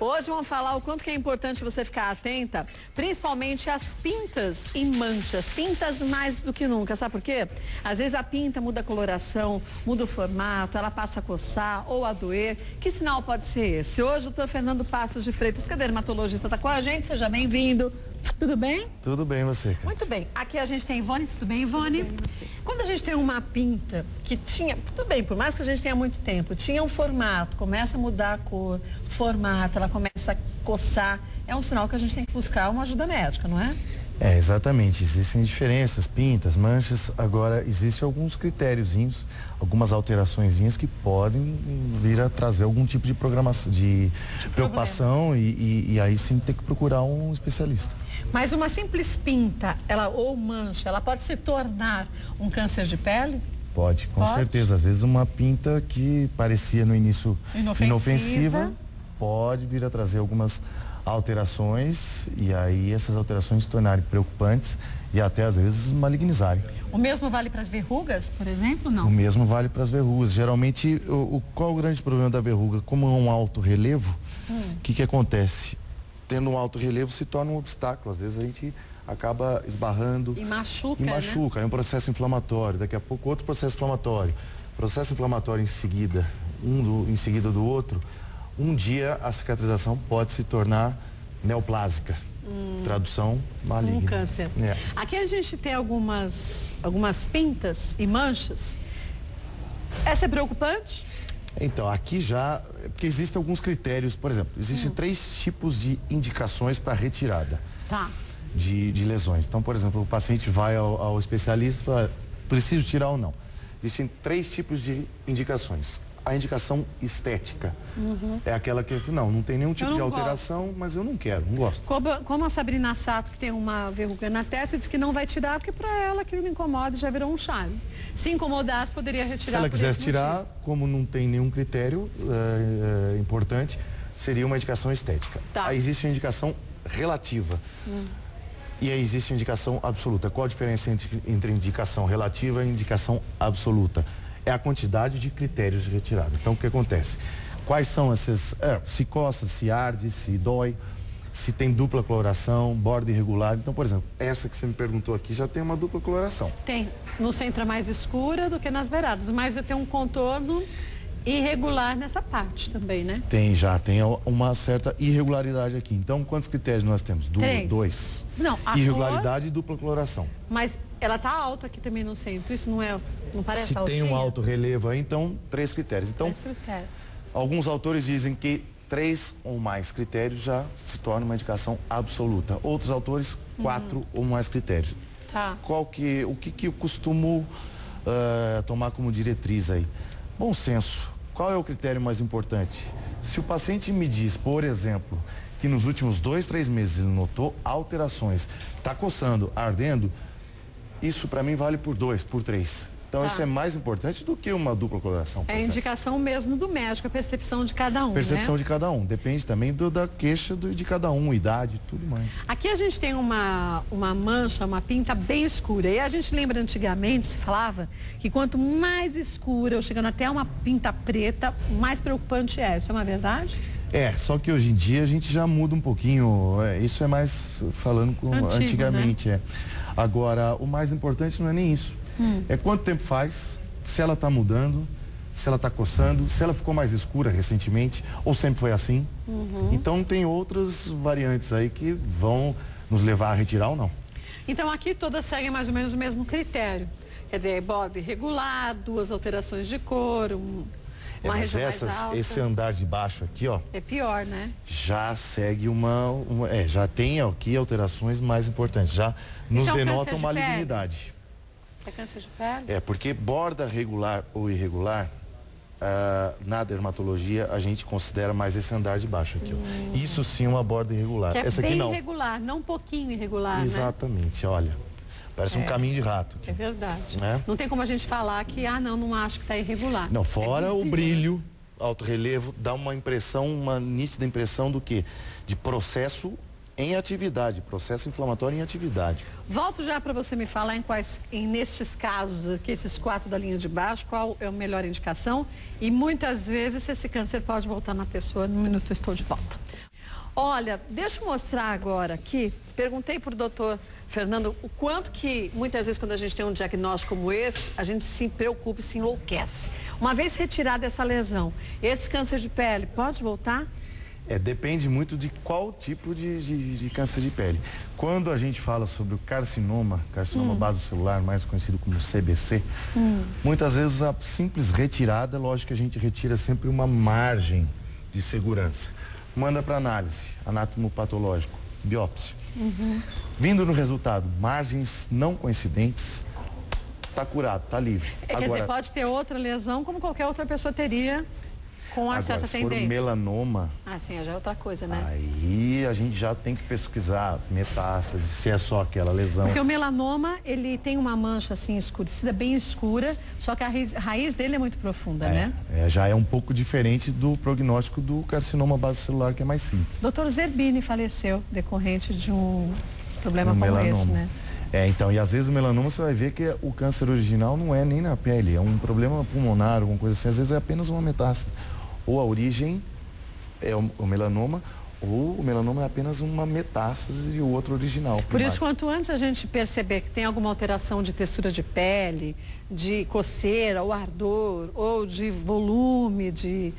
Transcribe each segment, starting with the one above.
Hoje vamos falar o quanto que é importante você ficar atenta, principalmente às pintas e manchas. Pintas mais do que nunca, sabe por quê? Às vezes a pinta muda a coloração, muda o formato, ela passa a coçar ou a doer. Que sinal pode ser esse? Hoje o Dr. Fernando Passos de Freitas, que é dermatologista, está com a gente. Seja bem-vindo. Tudo bem? Tudo bem, você, cara? Muito bem. Aqui a gente tem Ivone. Tudo bem, Ivone? Tudo bem, quando a gente tem uma pinta que tinha... Tudo bem, por mais que a gente tenha muito tempo, tinha um formato, começa a mudar a cor, formato, ela começa a coçar, é um sinal que a gente tem que buscar uma ajuda médica, não é? É, exatamente. Existem diferenças, pintas, manchas. Agora, existem alguns critériozinhos, algumas alteraçõezinhas que podem vir a trazer algum tipo de programação, de preocupação e aí sim ter que procurar um especialista. Mas uma simples pinta, ou mancha, ela pode se tornar um câncer de pele? Pode, com certeza. Às vezes uma pinta que parecia no início inofensiva pode vir a trazer algumas alterações e aí essas alterações se tornarem preocupantes e até às vezes malignizarem. O mesmo vale para as verrugas, por exemplo, não? O mesmo vale para as verrugas. Geralmente, qual o grande problema da verruga? Como é um alto relevo, o que acontece? Tendo um alto relevo se torna um obstáculo. Às vezes a gente acaba esbarrando. E machuca, né? É um processo inflamatório. Daqui a pouco outro processo inflamatório. Processo inflamatório em seguida, em seguida do outro. Um dia a cicatrização pode se tornar neoplásica. Tradução maligna. Um câncer. É. Aqui a gente tem algumas pintas e manchas. Essa é preocupante? Então, aqui já, porque existem alguns critérios, por exemplo, existem 3 tipos de indicações para retirada de lesões. Então, por exemplo, o paciente vai ao especialista e fala, preciso tirar ou não. Existem 3 tipos de indicações. A indicação estética é aquela que, não tem nenhum tipo de alteração, mas eu não quero, não gosto. Como a Sabrina Sato, que tem uma verruga na testa, diz que não vai tirar, porque para ela aquilo me incomoda e já virou um charme. Se incomodasse, poderia retirar. Se ela quisesse tirar, como não tem nenhum critério importante, seria uma indicação estética. Aí existe a indicação relativa. E aí existe a indicação absoluta. Qual a diferença entre indicação relativa e indicação absoluta? É a quantidade de critérios de retirada. Então, o que acontece? Quais são essas... se coça, se arde, se dói, se tem dupla coloração, borda irregular. Então, por exemplo, essa que você me perguntou aqui já tem uma dupla coloração. Tem. No centro é mais escura do que nas beiradas, mas tem um contorno irregular nessa parte também, né? Tem uma certa irregularidade aqui. Então, quantos critérios nós temos? 2. Não, a irregularidade cor, e dupla coloração. Mas ela tá alta aqui também no centro, isso não parece Se altinha? tem um alto relevo aí, então 3 critérios. Então, 3 critérios. Alguns autores dizem que 3 ou mais critérios já se torna uma indicação absoluta. Outros autores, 4 ou mais critérios. O que eu costumo tomar como diretriz aí? Bom senso. Qual é o critério mais importante? Se o paciente me diz, por exemplo, que nos últimos 2, 3 meses ele notou alterações, está coçando, ardendo, isso para mim vale por 2, por 3. Então isso é mais importante do que uma dupla coloração. É a indicação mesmo do médico, a percepção de cada um, Percepção de cada um. Depende também da queixa de cada um, idade, tudo mais. Aqui a gente tem uma mancha, uma pinta bem escura. E a gente lembra antigamente, se falava, que quanto mais escura, ou chegando até uma pinta preta, mais preocupante é. Isso é uma verdade? Só que hoje em dia a gente já muda um pouquinho. Isso é mais falando antigamente. Né? Agora, o mais importante não é nem isso. É quanto tempo faz, se ela está mudando, se ela está coçando, se ela ficou mais escura recentemente, ou sempre foi assim. Então tem outras variantes aí que vão nos levar a retirar ou não. Então aqui todas seguem mais ou menos o mesmo critério. Quer dizer, borda irregular, 2 alterações de cor, uma região mais alta. Esse andar de baixo aqui, ó. É pior, né? Já segue já tem aqui alterações mais importantes, já nos denotam malignidade. É câncer de pele? Porque borda regular ou irregular, na dermatologia, a gente considera mais esse andar de baixo aqui, ó. Isso sim é uma borda irregular. Que é essa bem aqui não. irregular, não um pouquinho irregular, Exatamente, né? Olha. Parece um caminho de rato. É verdade. Né? Não tem como a gente falar que, não acho que está irregular. Não, fora o brilho, alto relevo, dá uma nítida impressão do quê? De processo em atividade, processo inflamatório em atividade. Volto já para você me falar nestes casos, que esses 4 da linha de baixo, qual é a melhor indicação? E muitas vezes esse câncer pode voltar na pessoa. No minuto eu estou de volta. Olha, deixa eu mostrar agora aqui. Perguntei para o doutor Fernando o quanto que, muitas vezes, quando a gente tem um diagnóstico como esse, a gente se preocupa e se enlouquece. Uma vez retirada essa lesão, esse câncer de pele pode voltar? Depende muito de qual tipo de câncer de pele. Quando a gente fala sobre o carcinoma basocelular, mais conhecido como CBC, muitas vezes a simples retirada, lógico que a gente retira sempre uma margem de segurança. Manda para análise, anatomopatológico, biópsia. Vindo no resultado, margens não coincidentes, está curado, está livre. Quer dizer, pode ter outra lesão como qualquer outra pessoa teria com uma certa tendência. Se for melanoma... sim, já é outra coisa, né? Aí a gente já tem que pesquisar metástase, se é só aquela lesão. Porque o melanoma, ele tem uma mancha assim escurecida, bem escura, só que a raiz dele é muito profunda, né? Já é um pouco diferente do prognóstico do carcinoma basocelular, que é mais simples. Dr. Zerbini faleceu decorrente de um problema como esse, né? Então, e às vezes o melanoma você vai ver que o câncer original não é nem na pele, é um problema pulmonar, alguma coisa assim, às vezes é apenas uma metástase. Ou a origem é o melanoma, ou o melanoma é apenas uma metástase e o outro original. Por isso, quanto antes a gente perceber que tem alguma alteração de textura de pele, de coceira, ou ardor, ou de volume, de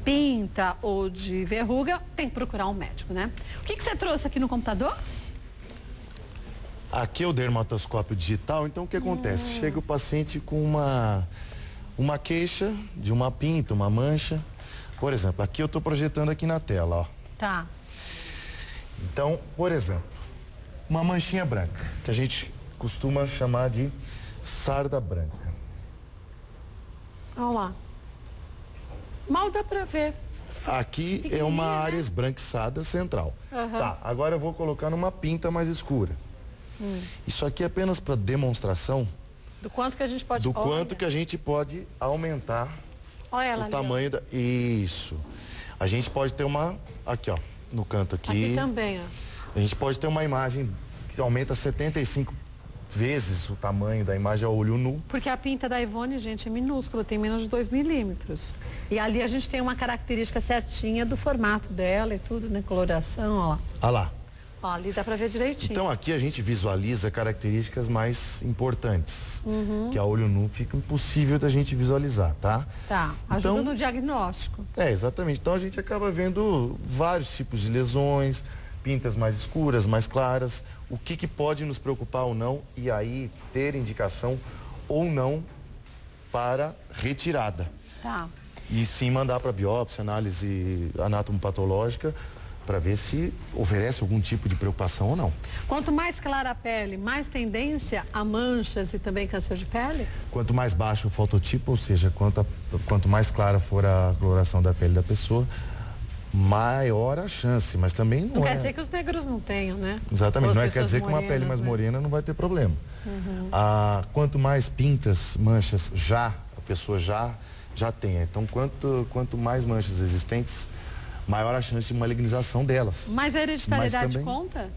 pinta, ou de verruga, tem que procurar um médico, né? O que você trouxe aqui no computador? Aqui é o dermatoscópio digital, então o que acontece? Chega o paciente com uma queixa de uma pinta, uma mancha. Por exemplo, aqui eu estou projetando aqui na tela, ó. Tá. Então, por exemplo, uma manchinha branca, que a gente costuma chamar de sarda branca. Olha lá. Mal dá pra ver. Aqui é uma área esbranquiçada central. Tá, agora eu vou colocar numa pinta mais escura. Isso aqui é apenas para demonstração do quanto que a gente pode... quanto que a gente pode aumentar o tamanho da... Isso. A gente pode ter uma... Aqui, ó, no canto aqui. Aqui também, ó. A gente pode ter uma imagem que aumenta 75 vezes o tamanho da imagem a olho nu. Porque a pinta da Ivone, gente, é minúscula, tem menos de 2 milímetros. E ali a gente tem uma característica certinha do formato dela e tudo, né? Coloração, ó lá. Olha lá. Ó, ali dá pra ver direitinho. Então aqui a gente visualiza características mais importantes, que a olho nu fica impossível da gente visualizar, tá? Tá, ajuda no diagnóstico. Exatamente. Então a gente acaba vendo vários tipos de lesões, pintas mais escuras, mais claras, o que pode nos preocupar ou não, e aí ter indicação ou não para retirada. Tá. E sim mandar para biópsia, análise anatomopatológica, para ver se oferece algum tipo de preocupação ou não. Quanto mais clara a pele, mais tendência a manchas e também câncer de pele? Quanto mais baixo o fototipo, ou seja, quanto mais clara for a coloração da pele da pessoa, maior a chance, mas também não quer dizer que os negros não tenham, né? Exatamente, não quer dizer que uma pele mais morena não vai ter problema. Quanto mais pintas, manchas a pessoa já tem. Então, quanto mais manchas existentes, maior a chance de malignização delas. Mas a hereditariedade conta?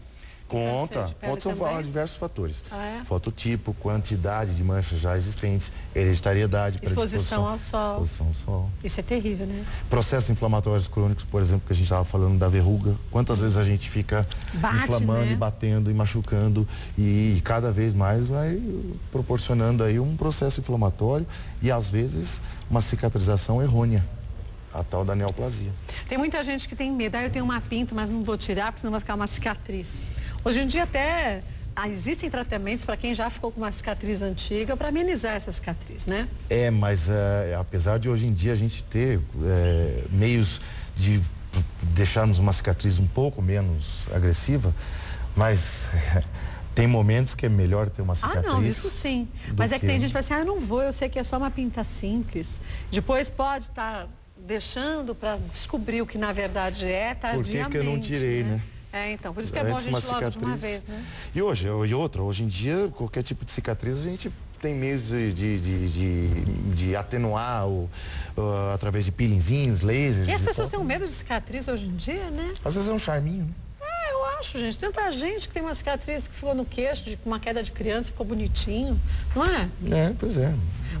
Conta são diversos fatores. Fototipo, quantidade de manchas já existentes, hereditariedade, exposição ao sol. Exposição ao sol. Isso é terrível, né? Processos inflamatórios crônicos, por exemplo, que a gente estava falando da verruga. Quantas vezes a gente fica inflamando, né? E batendo e machucando e cada vez mais vai proporcionando aí um processo inflamatório e às vezes uma cicatrização errônea. A tal da neoplasia. Tem muita gente que tem medo. Eu tenho uma pinta, mas não vou tirar, porque senão vai ficar uma cicatriz. Hoje em dia até existem tratamentos para quem já ficou com uma cicatriz antiga para amenizar essa cicatriz, né? Mas apesar de hoje em dia a gente ter meios de deixarmos uma cicatriz um pouco menos agressiva, mas tem momentos que é melhor ter uma cicatriz. Não, isso sim. Mas é que tem gente que fala assim, eu não vou, eu sei que é só uma pinta simples. Depois pode estar deixando para descobrir o que na verdade é tardiamente. Por que eu não tirei, né? Então, por isso que é bom a gente logo de uma vez, né? E hoje em dia, qualquer tipo de cicatriz, a gente tem meios de atenuar através de peelinzinhos, lasers. E as pessoas têm um medo de cicatriz hoje em dia, né? Às vezes é um charminho, né? Eu acho, gente. Tanta gente que tem uma cicatriz que ficou no queixo, com uma queda de criança, ficou bonitinho, não é? Pois é.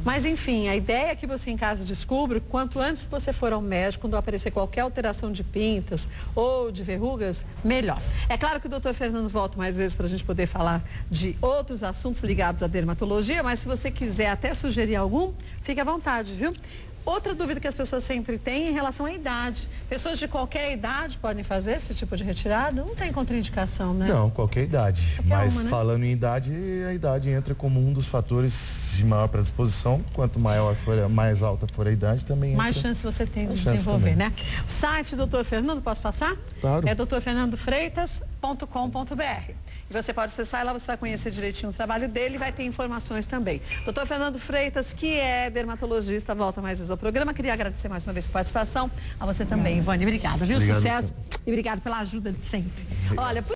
Mas, enfim, a ideia é que você em casa descubra, quanto antes você for ao médico, quando aparecer qualquer alteração de pintas ou de verrugas, melhor. É claro que o doutor Fernando volta mais vezes para a gente poder falar de outros assuntos ligados à dermatologia, mas se você quiser até sugerir algum, fique à vontade, viu? Outra dúvida que as pessoas sempre têm em relação à idade. Pessoas de qualquer idade podem fazer esse tipo de retirada? Não tem contraindicação, né? Não, qualquer idade. Mas né? Falando em idade, a idade entra como um dos fatores de maior predisposição. Quanto mais alta for a idade, também entra. Mais chance você tem de desenvolver, né? O site do Dr. Fernando, posso passar? Claro. É drfernandofreitas.com.br. E você pode acessar e lá você vai conhecer direitinho o trabalho dele e vai ter informações também. Dr. Fernando Freitas, que é dermatologista, volta mais vezes ao programa. Queria agradecer mais uma vez a participação. A você também, Ivone. Obrigada, viu? Obrigado, Sucesso e obrigado pela ajuda de sempre. Obrigado. Olha,